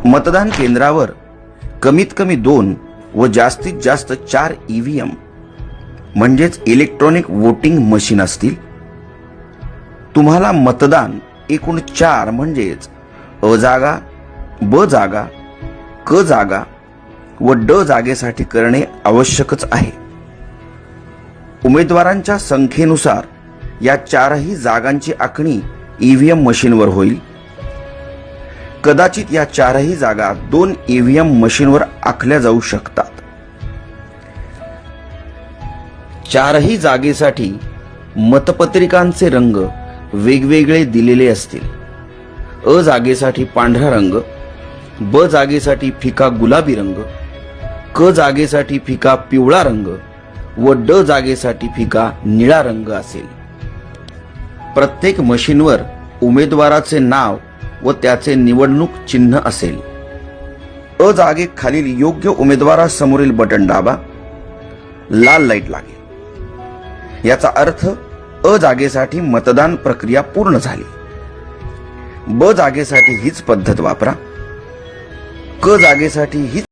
मतदान केंद्रावर कमीत कमी 2 व जास्तीत जास्त 4 ईव्हीएम म्हणजेच इलेक्ट्रॉनिक वोटिंग मशीन असतील। तुम्हाला मतदान एकूण 4 म्हणजेच अ जागा, ब जागा, क जागा व ड जागेसाठी करणे आवश्यकच आहे। उमेदवारांच्या संख्येनुसार या 4ही जागांची आखणी ईव्हीएम मशीनवर होईल। कदाचित या 4ही जागा 2 ईव्हीएम मशीनवर आखल्या जाऊ शकतात। 4ही जागेसाठी मतपत्रिकांचे रंग वेगवेगळे दिलेले असतील। अ जागेसाठी पांढरा रंग, ब जागेसाठी फिका गुलाबी रंग, क जागेसाठी फिका पिवळा रंग व ड जागेसाठी फिका निळा रंग असेल। प्रत्येक मशीनवर उमेदवाराचे नाव व त्याचे निवडणूक चिन्ह असेल। अ जागेखालील योग्य उमेदवारासमोरील बटन दाबा, लाल लाईट लागेल। याचा अर्थ अ जागेसाठी मतदान प्रक्रिया पूर्ण झाली। ब जागेसाठी हीच पद्धत वापरा, क जागेसाठी हीच